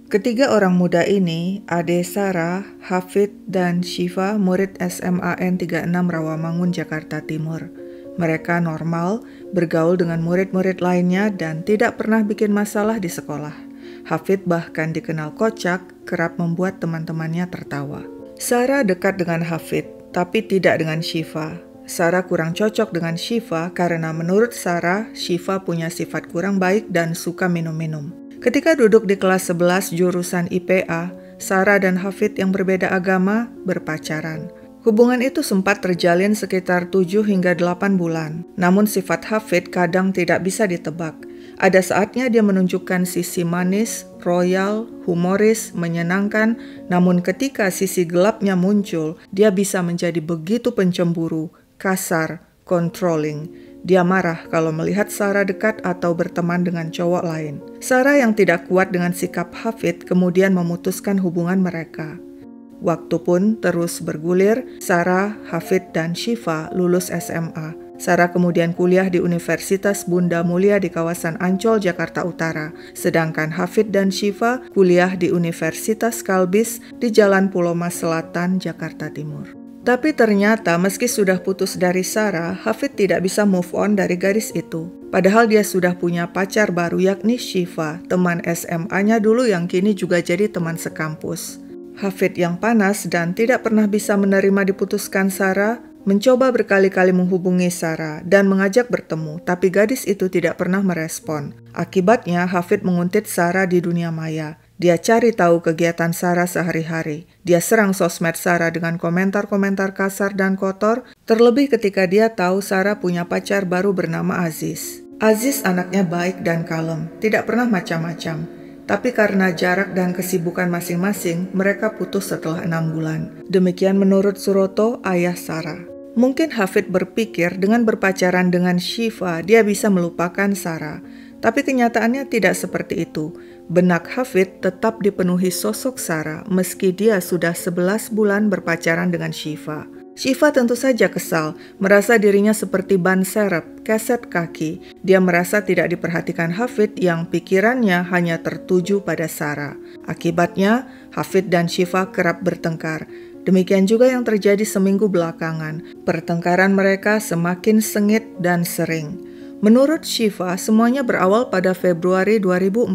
Ketiga orang muda ini, Ade Sarah, Hafid, dan Syifa, murid SMAN 36 Rawamangun, Jakarta Timur. Mereka normal, bergaul dengan murid-murid lainnya dan tidak pernah bikin masalah di sekolah. Hafid bahkan dikenal kocak, kerap membuat teman-temannya tertawa. Sarah dekat dengan Hafid, tapi tidak dengan Syifa. Sarah kurang cocok dengan Syifa karena menurut Sarah, Syifa punya sifat kurang baik dan suka minum-minum. Ketika duduk di kelas 11 jurusan IPA, Sarah dan Hafid yang berbeda agama berpacaran. Hubungan itu sempat terjalin sekitar 7 hingga 8 bulan. Namun sifat Hafid kadang tidak bisa ditebak. Ada saatnya dia menunjukkan sisi manis, royal, humoris, menyenangkan. Namun ketika sisi gelapnya muncul, dia bisa menjadi begitu pencemburu, kasar, controlling. Dia marah kalau melihat Sarah dekat atau berteman dengan cowok lain. Sarah yang tidak kuat dengan sikap Hafid kemudian memutuskan hubungan mereka. Waktu pun terus bergulir, Sarah, Hafid, dan Syifa lulus SMA. Sarah kemudian kuliah di Universitas Bunda Mulia di kawasan Ancol, Jakarta Utara. Sedangkan Hafid dan Syifa kuliah di Universitas Kalbis di Jalan Pulau Mas Selatan, Jakarta Timur. Tapi ternyata meski sudah putus dari Sarah, Hafid tidak bisa move on dari gadis itu. Padahal dia sudah punya pacar baru yakni Syifa, teman SMA-nya dulu yang kini juga jadi teman sekampus. Hafid yang panas dan tidak pernah bisa menerima diputuskan Sarah, mencoba berkali-kali menghubungi Sarah dan mengajak bertemu, tapi gadis itu tidak pernah merespon. Akibatnya Hafid menguntit Sarah di dunia maya. Dia cari tahu kegiatan Sarah sehari-hari. Dia serang sosmed Sarah dengan komentar-komentar kasar dan kotor, terlebih ketika dia tahu Sarah punya pacar baru bernama Aziz. Aziz anaknya baik dan kalem, tidak pernah macam-macam. Tapi karena jarak dan kesibukan masing-masing, mereka putus setelah 6 bulan. Demikian menurut Suroto, ayah Sarah. Mungkin Hafid berpikir dengan berpacaran dengan Syifa, dia bisa melupakan Sarah. Tapi kenyataannya tidak seperti itu. Benak Hafid tetap dipenuhi sosok Sarah meski dia sudah 11 bulan berpacaran dengan Syifa. Syifa tentu saja kesal, merasa dirinya seperti ban serep, keset kaki. Dia merasa tidak diperhatikan Hafid yang pikirannya hanya tertuju pada Sarah. Akibatnya, Hafid dan Syifa kerap bertengkar. Demikian juga yang terjadi seminggu belakangan. Pertengkaran mereka semakin sengit dan sering. Menurut Syifa, semuanya berawal pada Februari 2014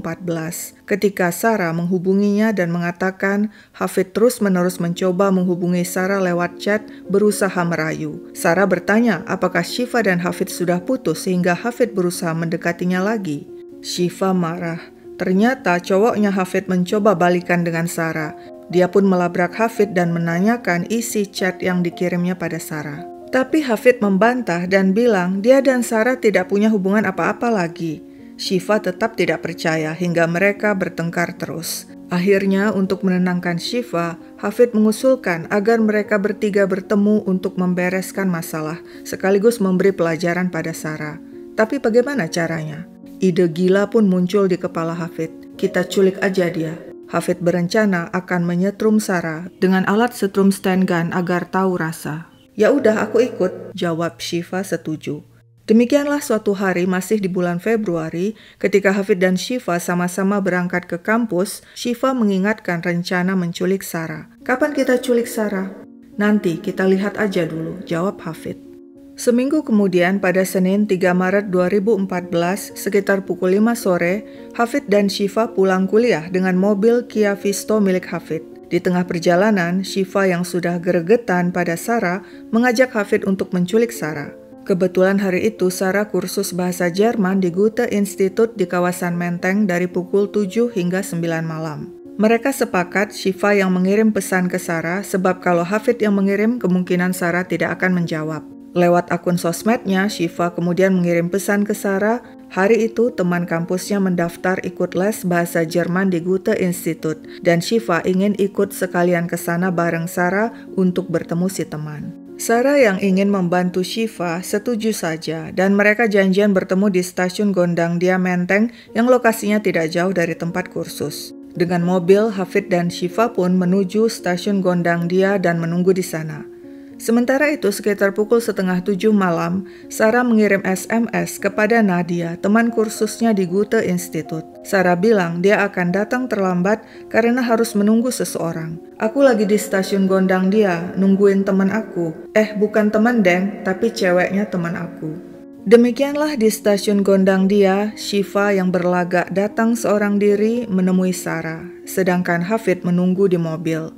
ketika Sarah menghubunginya dan mengatakan Hafid terus-menerus mencoba menghubungi Sarah lewat chat, berusaha merayu. Sarah bertanya apakah Syifa dan Hafid sudah putus sehingga Hafid berusaha mendekatinya lagi. Syifa marah. Ternyata cowoknya Hafid mencoba balikan dengan Sarah. Dia pun melabrak Hafid dan menanyakan isi chat yang dikirimnya pada Sarah. Tapi Hafid membantah dan bilang dia dan Sarah tidak punya hubungan apa-apa lagi. Syifa tetap tidak percaya hingga mereka bertengkar terus. Akhirnya untuk menenangkan Syifa, Hafid mengusulkan agar mereka bertiga bertemu untuk membereskan masalah sekaligus memberi pelajaran pada Sarah. Tapi bagaimana caranya? Ide gila pun muncul di kepala Hafid. Kita culik aja dia. Hafid berencana akan menyetrum Sarah dengan alat setrum stand gun agar tahu rasa. Ya udah, aku ikut, jawab Syifa setuju. Demikianlah suatu hari masih di bulan Februari, ketika Hafid dan Syifa sama-sama berangkat ke kampus, Syifa mengingatkan rencana menculik Sarah. Kapan kita culik Sarah? Nanti, kita lihat aja dulu, jawab Hafid. Seminggu kemudian pada Senin 3 Maret 2014, sekitar pukul 5 sore, Hafid dan Syifa pulang kuliah dengan mobil Kia Visto milik Hafid. Di tengah perjalanan, Syifa yang sudah gregetan pada Sarah mengajak Hafid untuk menculik Sarah. Kebetulan hari itu Sarah kursus bahasa Jerman di Goethe Institut di kawasan Menteng dari pukul 7 hingga 9 malam. Mereka sepakat Syifa yang mengirim pesan ke Sarah sebab kalau Hafid yang mengirim kemungkinan Sarah tidak akan menjawab. Lewat akun sosmednya, Syifa kemudian mengirim pesan ke Sarah. Hari itu teman kampusnya mendaftar ikut les bahasa Jerman di Goethe Institut dan Syifa ingin ikut sekalian ke sana bareng Sarah untuk bertemu si teman. Sarah yang ingin membantu Syifa setuju saja dan mereka janjian bertemu di stasiun Gondangdia Menteng yang lokasinya tidak jauh dari tempat kursus. Dengan mobil, Hafid dan Syifa pun menuju stasiun Gondangdia dan menunggu di sana. Sementara itu, sekitar pukul 6:30 malam, Sarah mengirim SMS kepada Nadia, teman kursusnya di Goethe Institute. Sarah bilang dia akan datang terlambat karena harus menunggu seseorang. Aku lagi di stasiun Gondang dia, nungguin teman aku. Bukan teman Deng, tapi ceweknya teman aku. Demikianlah di stasiun Gondang dia, Shiva yang berlagak datang seorang diri menemui Sarah, sedangkan Hafid menunggu di mobil.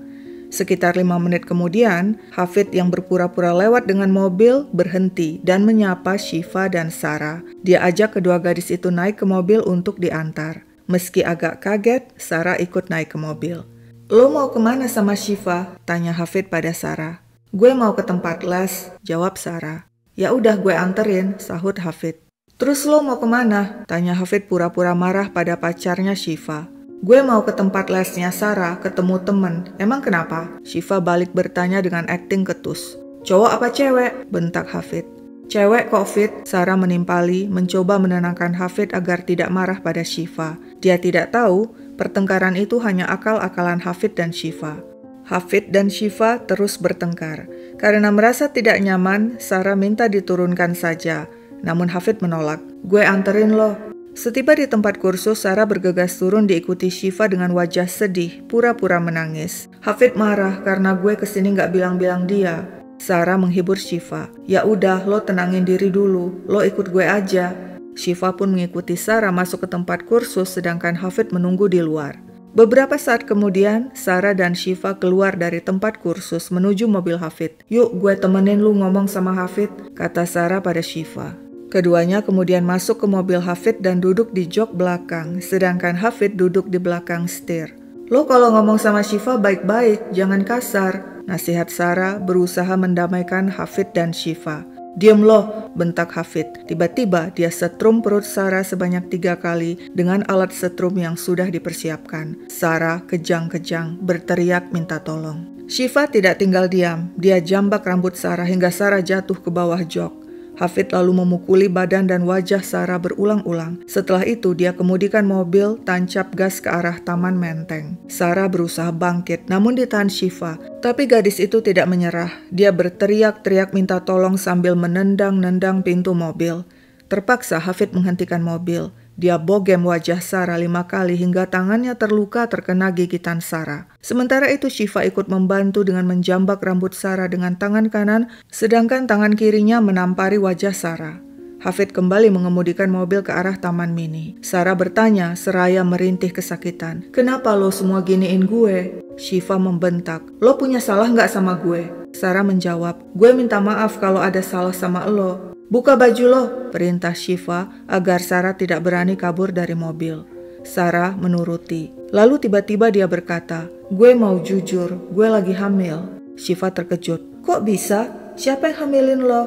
Sekitar 5 menit kemudian, Hafid yang berpura-pura lewat dengan mobil berhenti dan menyapa Shiva dan Sarah. Dia ajak kedua gadis itu naik ke mobil untuk diantar. Meski agak kaget, Sarah ikut naik ke mobil. "Lo mau kemana sama Shiva?" tanya Hafid pada Sarah. "Gue mau ke tempat les," jawab Sarah. "Ya udah gue anterin," sahut Hafid. "Terus lo mau kemana?" tanya Hafid pura-pura marah pada pacarnya Shiva. "Gue mau ke tempat lesnya Sarah, ketemu temen. Emang kenapa?" Shiva balik bertanya dengan akting ketus. "Cowok apa cewek?" bentak Hafid. "Cewek kok, Fit," Sarah menimpali, mencoba menenangkan Hafid agar tidak marah pada Shiva. Dia tidak tahu, pertengkaran itu hanya akal-akalan Hafid dan Shiva. Hafid dan Shiva terus bertengkar. Karena merasa tidak nyaman, Sarah minta diturunkan saja. Namun Hafid menolak. "Gue anterin lo." Setiba di tempat kursus, Sarah bergegas turun diikuti Shiva dengan wajah sedih, pura-pura menangis. "Hafid marah karena gue kesini gak bilang-bilang dia." Sarah menghibur Shiva. "Ya udah, lo tenangin diri dulu, lo ikut gue aja." Shiva pun mengikuti Sarah masuk ke tempat kursus, sedangkan Hafid menunggu di luar. Beberapa saat kemudian, Sarah dan Shiva keluar dari tempat kursus menuju mobil Hafid. "Yuk, gue temenin lu ngomong sama Hafid," kata Sarah pada Shiva. Keduanya kemudian masuk ke mobil Hafid dan duduk di jok belakang, sedangkan Hafid duduk di belakang setir. "Lo kalau ngomong sama Shiva baik-baik, jangan kasar," nasihat Sarah berusaha mendamaikan Hafid dan Shiva. "Diem lo," bentak Hafid. Tiba-tiba dia setrum perut Sarah sebanyak 3 kali dengan alat setrum yang sudah dipersiapkan. Sarah kejang-kejang berteriak minta tolong. Shiva tidak tinggal diam, dia jambak rambut Sarah hingga Sarah jatuh ke bawah jok. Hafid lalu memukuli badan dan wajah Sarah berulang-ulang. Setelah itu dia kemudikan mobil, tancap gas ke arah Taman Menteng. Sarah berusaha bangkit, namun ditahan Shiva. Tapi gadis itu tidak menyerah. Dia berteriak-teriak minta tolong sambil menendang-nendang pintu mobil. Terpaksa Hafid menghentikan mobil. Dia bogem wajah Sarah 5 kali hingga tangannya terluka terkena gigitan Sarah. Sementara itu Shiva ikut membantu dengan menjambak rambut Sarah dengan tangan kanan, sedangkan tangan kirinya menampari wajah Sarah. Hafid kembali mengemudikan mobil ke arah Taman Mini. Sarah bertanya seraya merintih kesakitan. "Kenapa lo semua giniin gue?" Shiva membentak. "Lo punya salah nggak sama gue?" Sarah menjawab, "Gue minta maaf kalau ada salah sama lo." "Buka baju lo," perintah Shiva agar Sarah tidak berani kabur dari mobil. Sarah menuruti. Lalu tiba-tiba dia berkata, "Gue mau jujur, gue lagi hamil." Shiva terkejut. "Kok bisa? Siapa yang hamilin lo?"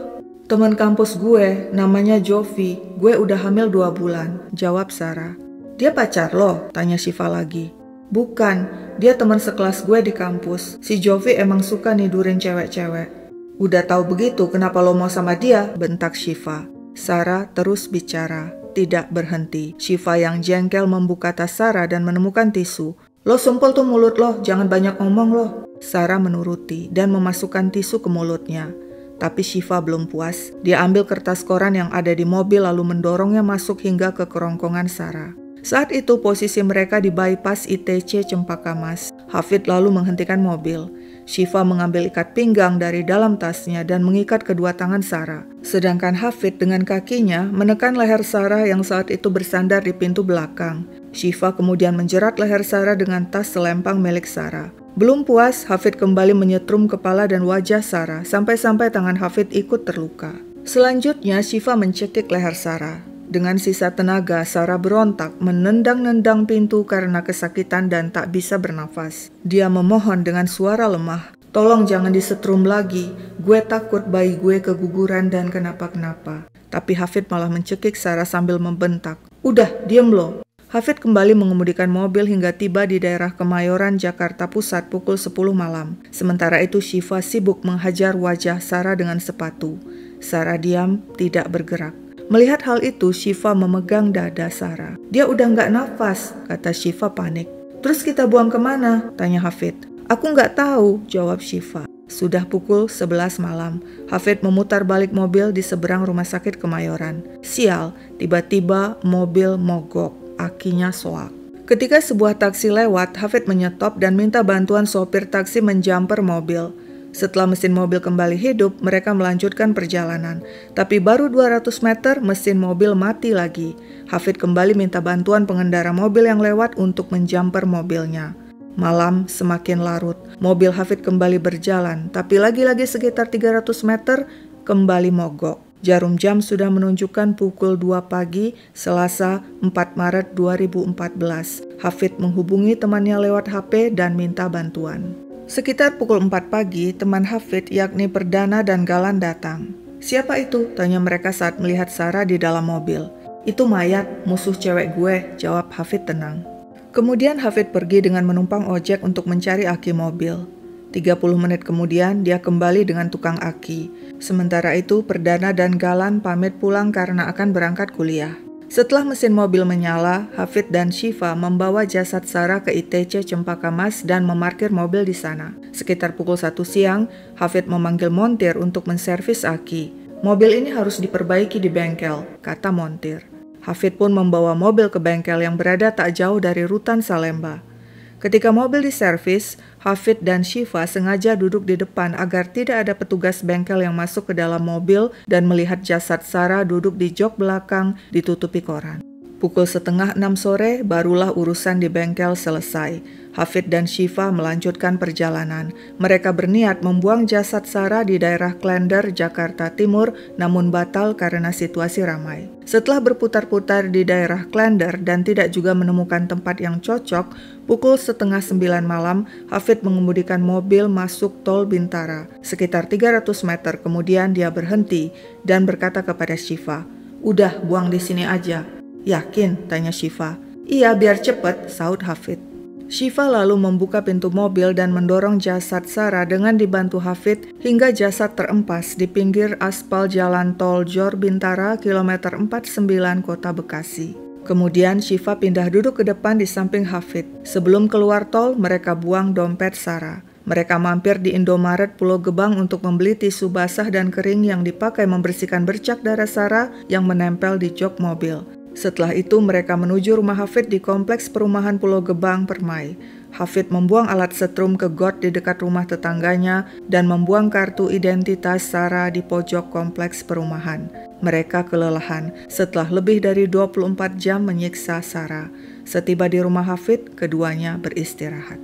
"Teman kampus gue, namanya Jovi. Gue udah hamil 2 bulan, jawab Sarah. "Dia pacar lo?" tanya Shiva lagi. "Bukan, dia teman sekelas gue di kampus. Si Jovi emang suka nidurin cewek-cewek." "Udah tahu begitu, kenapa lo mau sama dia?" bentak Shiva. Sarah terus bicara, tidak berhenti. Shiva yang jengkel membuka tas Sarah dan menemukan tisu. "Lo sumpel tuh mulut lo, jangan banyak ngomong lo." Sarah menuruti dan memasukkan tisu ke mulutnya. Tapi Shiva belum puas. Dia ambil kertas koran yang ada di mobil lalu mendorongnya masuk hingga ke kerongkongan Sarah. Saat itu posisi mereka di bypass ITC Cempaka Mas. Hafid lalu menghentikan mobil. Shiva mengambil ikat pinggang dari dalam tasnya dan mengikat kedua tangan Sarah. Sedangkan Hafid dengan kakinya menekan leher Sarah yang saat itu bersandar di pintu belakang. Shiva kemudian menjerat leher Sarah dengan tas selempang milik Sarah. Belum puas, Hafid kembali menyetrum kepala dan wajah Sarah sampai-sampai tangan Hafid ikut terluka. Selanjutnya Shiva mencekik leher Sarah. Dengan sisa tenaga, Sarah berontak, menendang-nendang pintu karena kesakitan dan tak bisa bernafas. Dia memohon dengan suara lemah, "Tolong jangan disetrum lagi, gue takut bayi gue keguguran dan kenapa-kenapa." Tapi Hafid malah mencekik Sarah sambil membentak, "Udah, diem lo." Hafid kembali mengemudikan mobil hingga tiba di daerah Kemayoran, Jakarta Pusat pukul 10 malam. Sementara itu Shiva sibuk menghajar wajah Sarah dengan sepatu. Sarah diam, tidak bergerak. Melihat hal itu, Shiva memegang dada Sarah. "Dia udah nggak nafas," kata Shiva panik. "Terus kita buang kemana?" tanya Hafid. "Aku nggak tahu," jawab Shiva. Sudah pukul 11 malam. Hafid memutar balik mobil di seberang rumah sakit Kemayoran. Sial, tiba-tiba mobil mogok, akinya soak. Ketika sebuah taksi lewat, Hafid menyetop dan minta bantuan sopir taksi menjamper mobil. Setelah mesin mobil kembali hidup, mereka melanjutkan perjalanan. Tapi baru 200 meter, mesin mobil mati lagi. Hafid kembali minta bantuan pengendara mobil yang lewat untuk menjamper mobilnya. Malam semakin larut, mobil Hafid kembali berjalan, tapi lagi-lagi sekitar 300 meter kembali mogok. Jarum jam sudah menunjukkan pukul 2 pagi, Selasa 4 Maret 2014. Hafid menghubungi temannya lewat HP dan minta bantuan. Sekitar pukul 4 pagi, teman Hafid yakni Perdana dan Galan datang. "Siapa itu?" tanya mereka saat melihat Sarah di dalam mobil. "Itu mayat, musuh cewek gue," jawab Hafid tenang. Kemudian Hafid pergi dengan menumpang ojek untuk mencari aki mobil. 30 menit kemudian dia kembali dengan tukang aki. Sementara itu Perdana dan Galan pamit pulang karena akan berangkat kuliah. Setelah mesin mobil menyala, Hafid dan Syifa membawa jasad Sarah ke ITC Cempaka Mas dan memarkir mobil di sana. Sekitar pukul 1 siang, Hafid memanggil montir untuk menservis aki. "Mobil ini harus diperbaiki di bengkel," kata montir. Hafid pun membawa mobil ke bengkel yang berada tak jauh dari Rutan Salemba. Ketika mobil diservis, Hafid dan Syifa sengaja duduk di depan agar tidak ada petugas bengkel yang masuk ke dalam mobil dan melihat jasad Sarah duduk di jok belakang ditutupi koran. Pukul 5:30 sore barulah urusan di bengkel selesai. Hafid dan Syifa melanjutkan perjalanan. Mereka berniat membuang jasad Sarah di daerah Klender, Jakarta Timur, namun batal karena situasi ramai. Setelah berputar-putar di daerah Klender dan tidak juga menemukan tempat yang cocok, pukul 8:30 malam, Hafid mengemudikan mobil masuk tol Bintara. Sekitar 300 meter kemudian dia berhenti dan berkata kepada Syifa, "Udah, buang di sini aja." "Yakin?" tanya Syifa. "Iya, biar cepet," sahut Hafid. Syifa lalu membuka pintu mobil dan mendorong jasad Sarah dengan dibantu Hafid hingga jasad terempas di pinggir aspal jalan tol Jor Bintara kilometer 49 Kota Bekasi. Kemudian Syifa pindah duduk ke depan di samping Hafid. Sebelum keluar tol, mereka buang dompet Sarah. Mereka mampir di Indomaret Pulau Gebang untuk membeli tisu basah dan kering yang dipakai membersihkan bercak darah Sarah yang menempel di jok mobil. Setelah itu mereka menuju rumah Hafid di kompleks perumahan Pulau Gebang, Permai. Hafid membuang alat setrum ke got di dekat rumah tetangganya dan membuang kartu identitas Sarah di pojok kompleks perumahan. Mereka kelelahan setelah lebih dari 24 jam menyiksa Sarah. Setiba di rumah Hafid, keduanya beristirahat.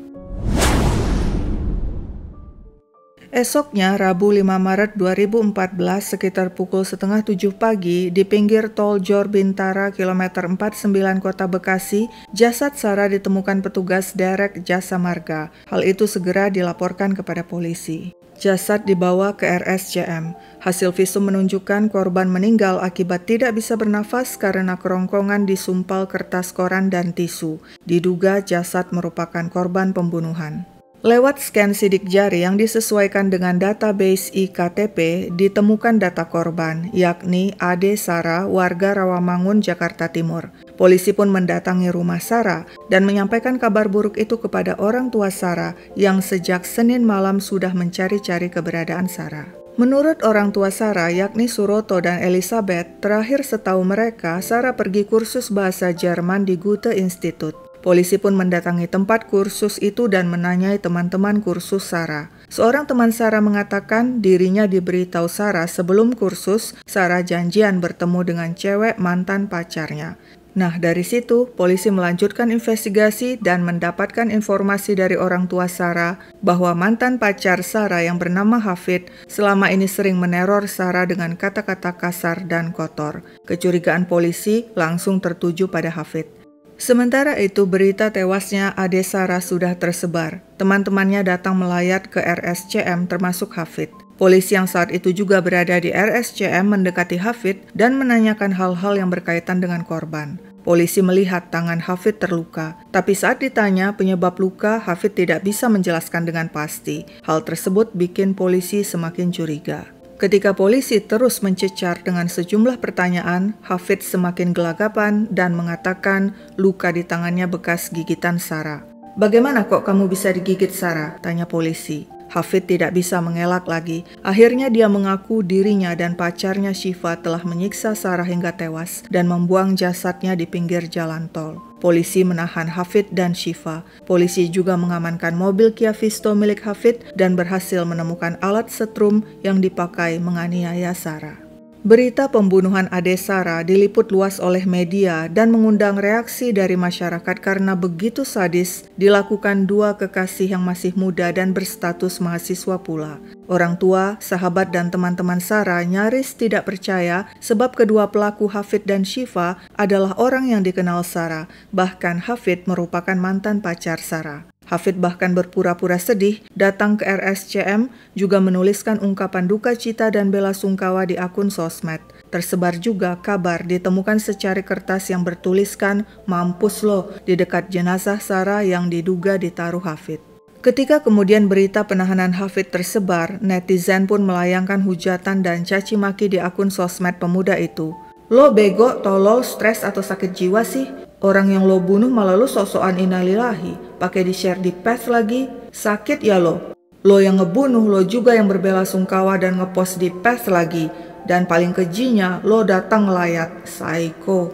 Esoknya, Rabu 5 Maret 2014 sekitar pukul 6:30 pagi di pinggir tol Jor Bintara kilometer 49 Kota Bekasi, jasad Sarah ditemukan petugas derek Jasa Marga. Hal itu segera dilaporkan kepada polisi. Jasad dibawa ke RSCM. Hasil visum menunjukkan korban meninggal akibat tidak bisa bernafas karena kerongkongan disumpal kertas koran dan tisu. Diduga jasad merupakan korban pembunuhan. Lewat scan sidik jari yang disesuaikan dengan database IKTP, ditemukan data korban, yakni Ade Sarah, warga Rawamangun, Jakarta Timur. Polisi pun mendatangi rumah Sarah dan menyampaikan kabar buruk itu kepada orang tua Sarah yang sejak Senin malam sudah mencari-cari keberadaan Sarah. Menurut orang tua Sarah, yakni Suroto dan Elizabeth, terakhir setahu mereka, Sarah pergi kursus bahasa Jerman di Goethe Institut. Polisi pun mendatangi tempat kursus itu dan menanyai teman-teman kursus Sarah. Seorang teman Sarah mengatakan dirinya diberitahu Sarah sebelum kursus, Sarah janjian bertemu dengan cewek mantan pacarnya. Nah, dari situ polisi melanjutkan investigasi dan mendapatkan informasi dari orang tua Sarah bahwa mantan pacar Sarah yang bernama Hafid selama ini sering meneror Sarah dengan kata-kata kasar dan kotor. Kecurigaan polisi langsung tertuju pada Hafid. Sementara itu, berita tewasnya Ade Sarah sudah tersebar. Teman-temannya datang melayat ke RSCM termasuk Hafid. Polisi yang saat itu juga berada di RSCM mendekati Hafid dan menanyakan hal-hal yang berkaitan dengan korban. Polisi melihat tangan Hafid terluka, tapi saat ditanya penyebab luka, Hafid tidak bisa menjelaskan dengan pasti. Hal tersebut bikin polisi semakin curiga. Ketika polisi terus mencecar dengan sejumlah pertanyaan, Hafid semakin gelagapan dan mengatakan luka di tangannya bekas gigitan Sarah. "Bagaimana kok kamu bisa digigit Sarah?" tanya polisi. Hafid tidak bisa mengelak lagi. Akhirnya dia mengaku dirinya dan pacarnya Syifa telah menyiksa Sarah hingga tewas dan membuang jasadnya di pinggir jalan tol. Polisi menahan Hafid dan Syifa. Polisi juga mengamankan mobil Kia Visto milik Hafid dan berhasil menemukan alat setrum yang dipakai menganiaya Sarah. Berita pembunuhan Ade Sarah diliput luas oleh media dan mengundang reaksi dari masyarakat karena begitu sadis dilakukan dua kekasih yang masih muda dan berstatus mahasiswa pula. Orang tua, sahabat dan teman-teman Sarah nyaris tidak percaya sebab kedua pelaku Hafid dan Syifa adalah orang yang dikenal Sarah, bahkan Hafid merupakan mantan pacar Sarah. Hafid bahkan berpura-pura sedih datang ke RSCM, juga menuliskan ungkapan duka cita dan bela sungkawa di akun sosmed. Tersebar juga kabar ditemukan secari kertas yang bertuliskan "Mampus lo" di dekat jenazah Sarah yang diduga ditaruh Hafid. Ketika kemudian berita penahanan Hafid tersebar, netizen pun melayangkan hujatan dan caci maki di akun sosmed pemuda itu. "Lo bego, tolol, stres atau sakit jiwa sih? Orang yang lo bunuh malah lo sok-sokan innalillahi, pakai di-share di page lagi. Sakit ya lo? Lo yang ngebunuh, lo juga yang berbela sungkawa dan ngepost di page lagi. Dan paling kejinya, lo datang ngelayat. Psycho."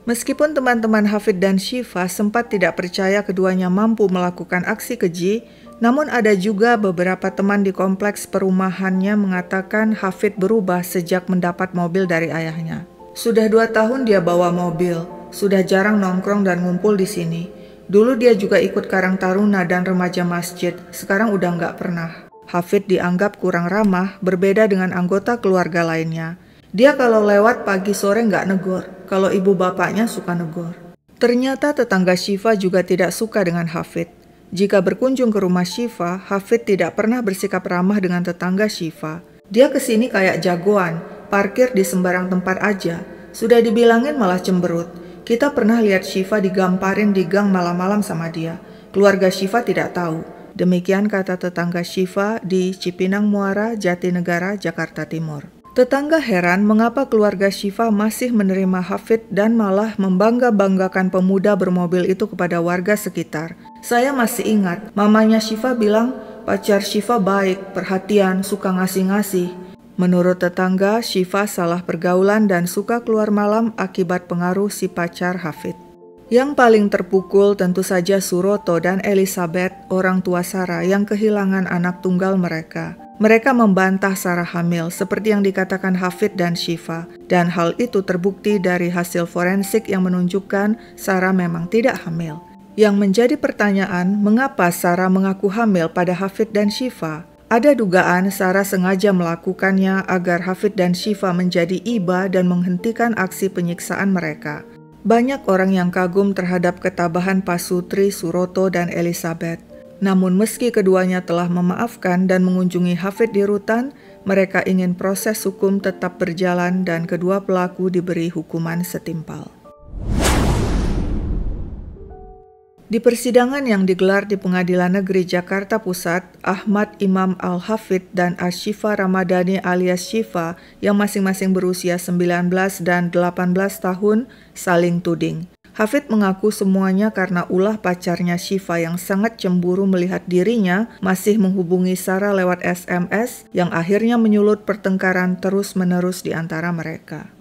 Meskipun teman-teman Hafid dan Syifa sempat tidak percaya keduanya mampu melakukan aksi keji, namun ada juga beberapa teman di kompleks perumahannya mengatakan Hafid berubah sejak mendapat mobil dari ayahnya. Sudah 2 tahun dia bawa mobil, sudah jarang nongkrong dan ngumpul di sini. Dulu dia juga ikut Karang Taruna dan remaja masjid, sekarang udah nggak pernah. Hafid dianggap kurang ramah, berbeda dengan anggota keluarga lainnya. Dia kalau lewat pagi sore nggak negor, kalau ibu bapaknya suka negor. Ternyata tetangga Syifa juga tidak suka dengan Hafid. Jika berkunjung ke rumah Syifa, Hafid tidak pernah bersikap ramah dengan tetangga Syifa. Dia kesini kayak jagoan, parkir di sembarang tempat aja. Sudah dibilangin malah cemberut. Kita pernah lihat Syifa digamparin di gang malam-malam sama dia. Keluarga Syifa tidak tahu. Demikian kata tetangga Syifa di Cipinang Muara, Jatinegara, Jakarta Timur. Tetangga heran mengapa keluarga Syifa masih menerima Hafid dan malah membangga-banggakan pemuda bermobil itu kepada warga sekitar. Saya masih ingat, mamanya Syifa bilang pacar Syifa baik, perhatian, suka ngasih-ngasih. Menurut tetangga, Syifa salah pergaulan dan suka keluar malam akibat pengaruh si pacar Hafid. Yang paling terpukul tentu saja Suroto dan Elizabeth, orang tua Sarah yang kehilangan anak tunggal mereka. Mereka membantah Sarah hamil seperti yang dikatakan Hafid dan Syifa, dan hal itu terbukti dari hasil forensik yang menunjukkan Sarah memang tidak hamil. Yang menjadi pertanyaan, mengapa Sarah mengaku hamil pada Hafid dan Syifa? Ada dugaan Sarah sengaja melakukannya agar Hafid dan Syifa menjadi iba dan menghentikan aksi penyiksaan mereka. Banyak orang yang kagum terhadap ketabahan Pasutri, Suroto, dan Elizabeth. Namun meski keduanya telah memaafkan dan mengunjungi Hafid di rutan, mereka ingin proses hukum tetap berjalan dan kedua pelaku diberi hukuman setimpal. Di persidangan yang digelar di Pengadilan Negeri Jakarta Pusat, Ahmad Imam Al-Hafid dan Asyifa Ramadhani alias Syifa yang masing-masing berusia 19 dan 18 tahun saling tuding. Hafid mengaku semuanya karena ulah pacarnya Syifa yang sangat cemburu melihat dirinya masih menghubungi Sarah lewat SMS yang akhirnya menyulut pertengkaran terus-menerus di antara mereka.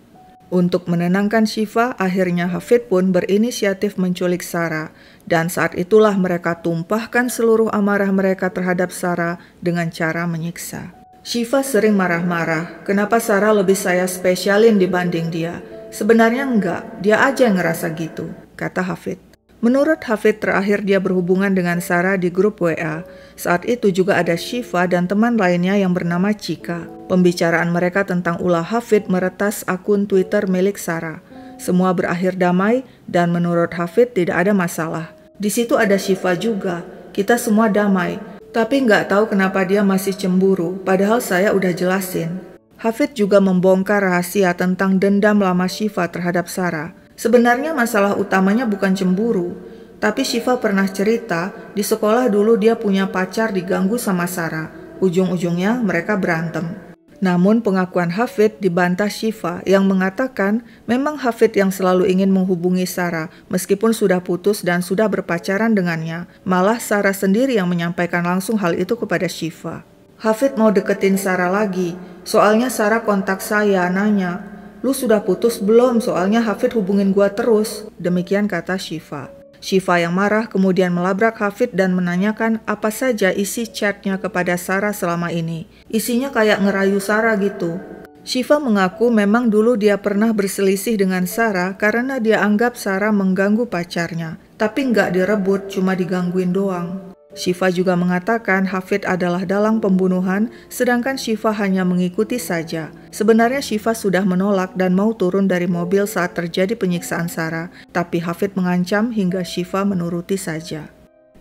Untuk menenangkan Syifa, akhirnya Hafid pun berinisiatif menculik Sarah, dan saat itulah mereka tumpahkan seluruh amarah mereka terhadap Sarah dengan cara menyiksa. Syifa sering marah-marah, kenapa Sarah lebih saya spesialin dibanding dia? Sebenarnya enggak, dia aja yang ngerasa gitu, kata Hafid. Menurut Hafid, terakhir dia berhubungan dengan Sarah di grup WA. Saat itu juga ada Syifa dan teman lainnya yang bernama Cika. Pembicaraan mereka tentang ulah Hafid meretas akun Twitter milik Sarah. Semua berakhir damai dan menurut Hafid tidak ada masalah. Di situ ada Syifa juga, kita semua damai. Tapi nggak tahu kenapa dia masih cemburu, padahal saya udah jelasin. Hafid juga membongkar rahasia tentang dendam lama Syifa terhadap Sarah. Sebenarnya masalah utamanya bukan cemburu, tapi Syifa pernah cerita di sekolah dulu dia punya pacar diganggu sama Sarah. Ujung-ujungnya mereka berantem. Namun pengakuan Hafid dibantah Syifa yang mengatakan memang Hafid yang selalu ingin menghubungi Sarah meskipun sudah putus dan sudah berpacaran dengannya. Malah Sarah sendiri yang menyampaikan langsung hal itu kepada Syifa. Hafid mau deketin Sarah lagi, soalnya Sarah kontak saya nanya, "Lu sudah putus belum? Soalnya Hafid hubungin gua terus." Demikian kata Syifa. Syifa yang marah kemudian melabrak Hafid dan menanyakan apa saja isi chatnya kepada Sarah selama ini. Isinya kayak ngerayu Sarah gitu. Syifa mengaku memang dulu dia pernah berselisih dengan Sarah karena dia anggap Sarah mengganggu pacarnya. Tapi nggak direbut, cuma digangguin doang. Syifa juga mengatakan Hafid adalah dalang pembunuhan, sedangkan Syifa hanya mengikuti saja. Sebenarnya Syifa sudah menolak dan mau turun dari mobil saat terjadi penyiksaan Sarah, tapi Hafid mengancam hingga Syifa menuruti saja.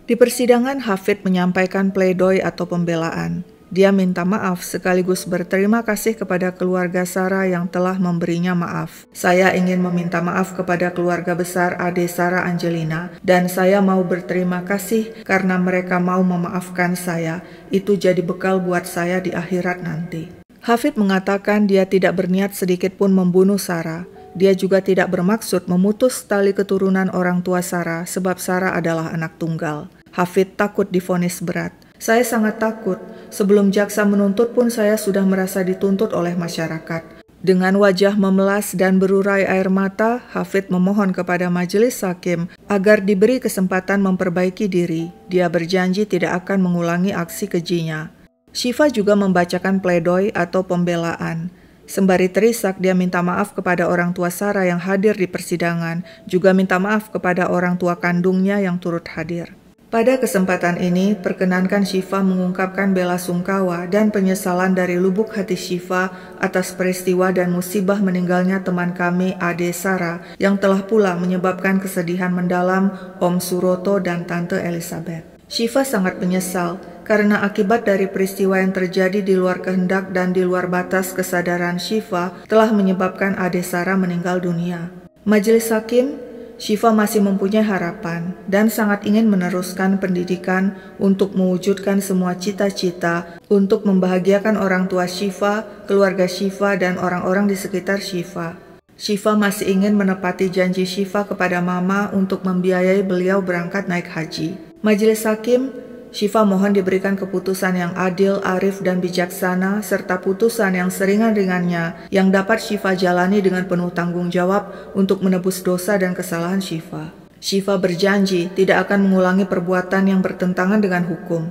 Di persidangan, Hafid menyampaikan pledoi atau pembelaan. Dia minta maaf sekaligus berterima kasih kepada keluarga Sarah yang telah memberinya maaf. "Saya ingin meminta maaf kepada keluarga besar Ade Sarah Angelina dan saya mau berterima kasih karena mereka mau memaafkan saya. Itu jadi bekal buat saya di akhirat nanti." Hafid mengatakan dia tidak berniat sedikit pun membunuh Sarah. Dia juga tidak bermaksud memutus tali keturunan orang tua Sarah sebab Sarah adalah anak tunggal. Hafid takut divonis berat. "Saya sangat takut. Sebelum jaksa menuntut pun saya sudah merasa dituntut oleh masyarakat." Dengan wajah memelas dan berurai air mata, Hafid memohon kepada majelis hakim agar diberi kesempatan memperbaiki diri. Dia berjanji tidak akan mengulangi aksi kejinya. Syifa juga membacakan pledoi atau pembelaan. Sembari terisak, dia minta maaf kepada orang tua Sarah yang hadir di persidangan, juga minta maaf kepada orang tua kandungnya yang turut hadir. Pada kesempatan ini, perkenankan Syifa mengungkapkan bela sungkawa dan penyesalan dari lubuk hati Syifa atas peristiwa dan musibah meninggalnya teman kami Ade Sarah yang telah pula menyebabkan kesedihan mendalam Om Suroto dan Tante Elizabeth. Syifa sangat menyesal karena akibat dari peristiwa yang terjadi di luar kehendak dan di luar batas kesadaran Syifa telah menyebabkan Ade Sarah meninggal dunia. Majelis hakim, Syifa masih mempunyai harapan dan sangat ingin meneruskan pendidikan untuk mewujudkan semua cita-cita untuk membahagiakan orang tua Syifa, keluarga Syifa, dan orang-orang di sekitar Syifa. Syifa masih ingin menepati janji Syifa kepada Mama untuk membiayai beliau berangkat naik haji. Majelis hakim, Syifa mohon diberikan keputusan yang adil, arif, dan bijaksana, serta putusan yang seringan-ringannya yang dapat Syifa jalani dengan penuh tanggung jawab untuk menebus dosa dan kesalahan Syifa. Syifa berjanji tidak akan mengulangi perbuatan yang bertentangan dengan hukum.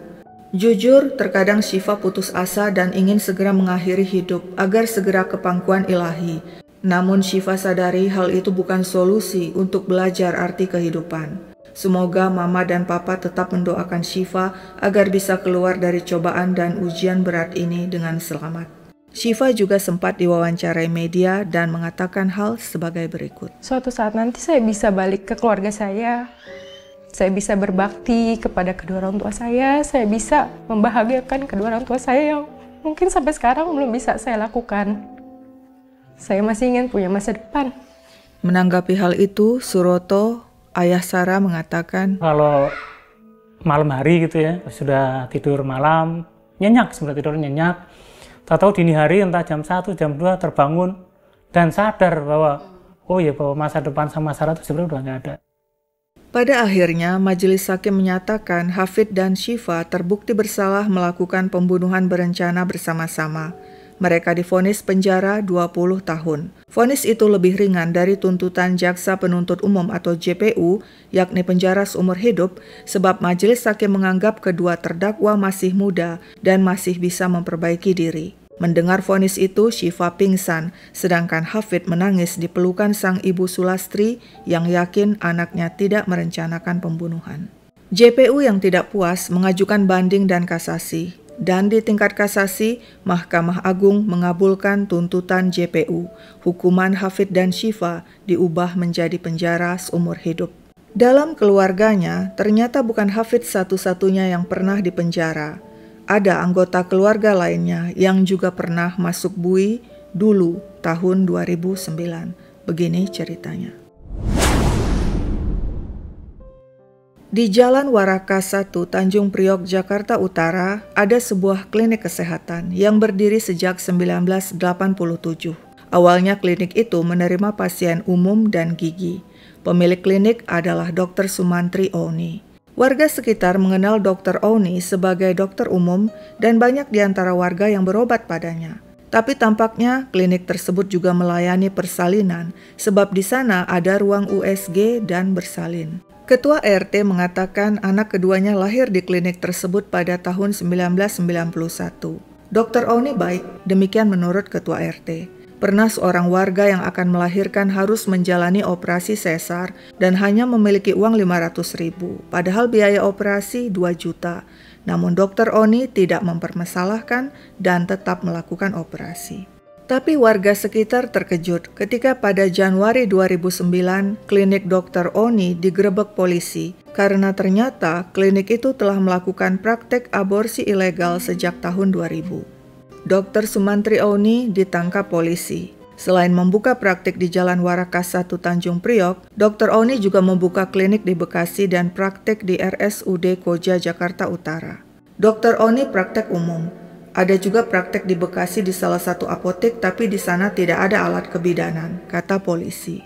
Jujur, terkadang Syifa putus asa dan ingin segera mengakhiri hidup agar segera ke pangkuan ilahi. Namun Syifa sadari hal itu bukan solusi untuk belajar arti kehidupan. Semoga Mama dan Papa tetap mendoakan Syifa agar bisa keluar dari cobaan dan ujian berat ini dengan selamat. Syifa juga sempat diwawancarai media dan mengatakan hal sebagai berikut. "Suatu saat nanti saya bisa balik ke keluarga saya bisa berbakti kepada kedua orang tua saya bisa membahagiakan kedua orang tua saya yang mungkin sampai sekarang belum bisa saya lakukan. Saya masih ingin punya masa depan." Menanggapi hal itu, Suroto, ayah Sarah, mengatakan, "Kalau malam hari gitu ya, sudah tidur malam, nyenyak, sebenarnya tidur nyenyak. Tahu-tahu dini hari entah jam 1, jam 2 terbangun dan sadar bahwa bahwa masa depan sama Sarah itu sebenarnya udah nggak ada." Pada akhirnya, majelis hakim menyatakan Hafid dan Syifa terbukti bersalah melakukan pembunuhan berencana bersama-sama. Mereka divonis penjara 20 tahun. Vonis itu lebih ringan dari tuntutan Jaksa Penuntut Umum atau JPU, yakni penjara seumur hidup, sebab majelis hakim menganggap kedua terdakwa masih muda dan masih bisa memperbaiki diri. Mendengar vonis itu, Syifa pingsan, sedangkan Hafid menangis di pelukan sang ibu Sulastri yang yakin anaknya tidak merencanakan pembunuhan. JPU yang tidak puas mengajukan banding dan kasasi. Dan di tingkat kasasi, Mahkamah Agung mengabulkan tuntutan JPU. Hukuman Hafid dan Syifa diubah menjadi penjara seumur hidup. Dalam keluarganya, ternyata bukan Hafid satu-satunya yang pernah dipenjara. Ada anggota keluarga lainnya yang juga pernah masuk bui dulu tahun 2009. Begini ceritanya. Di Jalan Warakas 1, Tanjung Priok, Jakarta Utara, ada sebuah klinik kesehatan yang berdiri sejak 1987. Awalnya klinik itu menerima pasien umum dan gigi. Pemilik klinik adalah Dr. Sumantri Oni. Warga sekitar mengenal Dr. Oni sebagai dokter umum dan banyak di antara warga yang berobat padanya. Tapi tampaknya klinik tersebut juga melayani persalinan sebab di sana ada ruang USG dan bersalin. Ketua RT mengatakan anak keduanya lahir di klinik tersebut pada tahun 1991. Dr. Oni baik, demikian menurut Ketua RT. Pernah seorang warga yang akan melahirkan harus menjalani operasi sesar dan hanya memiliki uang 500.000, padahal biaya operasi 2 juta. Namun Dr. Oni tidak mempermasalahkan dan tetap melakukan operasi. Tapi warga sekitar terkejut ketika pada Januari 2009 klinik Dr. Oni digerebek polisi karena ternyata klinik itu telah melakukan praktek aborsi ilegal sejak tahun 2000. Dr. Sumantri Oni ditangkap polisi. Selain membuka praktik di Jalan Warakas 1 Tanjung Priok, Dr. Oni juga membuka klinik di Bekasi dan praktik di RSUD Koja Jakarta Utara. Dr. Oni praktek umum. Ada juga praktek di Bekasi di salah satu apotek, tapi di sana tidak ada alat kebidanan, kata polisi.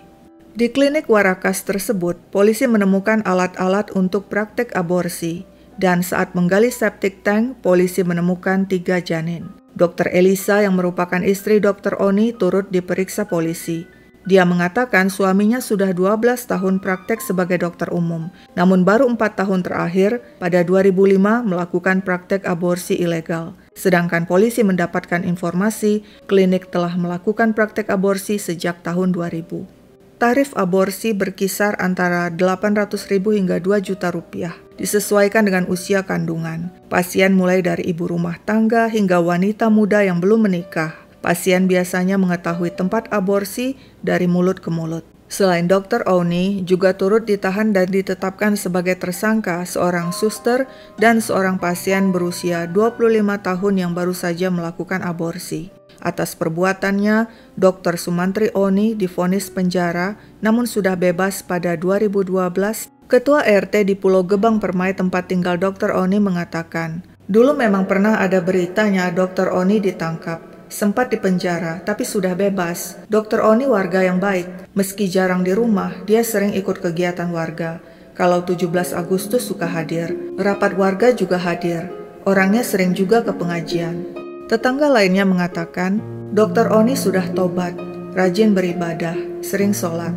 Di klinik Warakas tersebut, polisi menemukan alat-alat untuk praktek aborsi, dan saat menggali septic tank, polisi menemukan 3 janin. Dr. Elisa yang merupakan istri Dr. Oni turut diperiksa polisi. Dia mengatakan suaminya sudah 12 tahun praktek sebagai dokter umum, namun baru 4 tahun terakhir, pada 2005 melakukan praktek aborsi ilegal. Sedangkan polisi mendapatkan informasi klinik telah melakukan praktek aborsi sejak tahun 2000. Tarif aborsi berkisar antara 800.000 hingga 2 juta rupiah, disesuaikan dengan usia kandungan. Pasien mulai dari ibu rumah tangga hingga wanita muda yang belum menikah. Pasien biasanya mengetahui tempat aborsi dari mulut ke mulut. Selain Dr. Oni, juga turut ditahan dan ditetapkan sebagai tersangka seorang suster dan seorang pasien berusia 25 tahun yang baru saja melakukan aborsi. Atas perbuatannya, Dr. Sumantri Oni divonis penjara namun sudah bebas pada 2012. Ketua RT di Pulau Gebang Permai tempat tinggal Dr. Oni mengatakan, dulu memang pernah ada beritanya Dr. Oni ditangkap. Sempat dipenjara, tapi sudah bebas. Dr. Oni warga yang baik. Meski jarang di rumah, dia sering ikut kegiatan warga. Kalau 17 Agustus suka hadir. Rapat warga juga hadir. Orangnya sering juga ke pengajian. Tetangga lainnya mengatakan, Dr. Oni sudah tobat, rajin beribadah, sering sholat.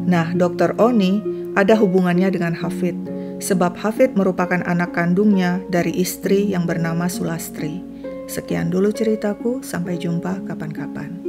Nah, Dr. Oni ada hubungannya dengan Hafid, sebab Hafid merupakan anak kandungnya dari istri yang bernama Sulastri. Sekian dulu ceritaku, sampai jumpa kapan-kapan.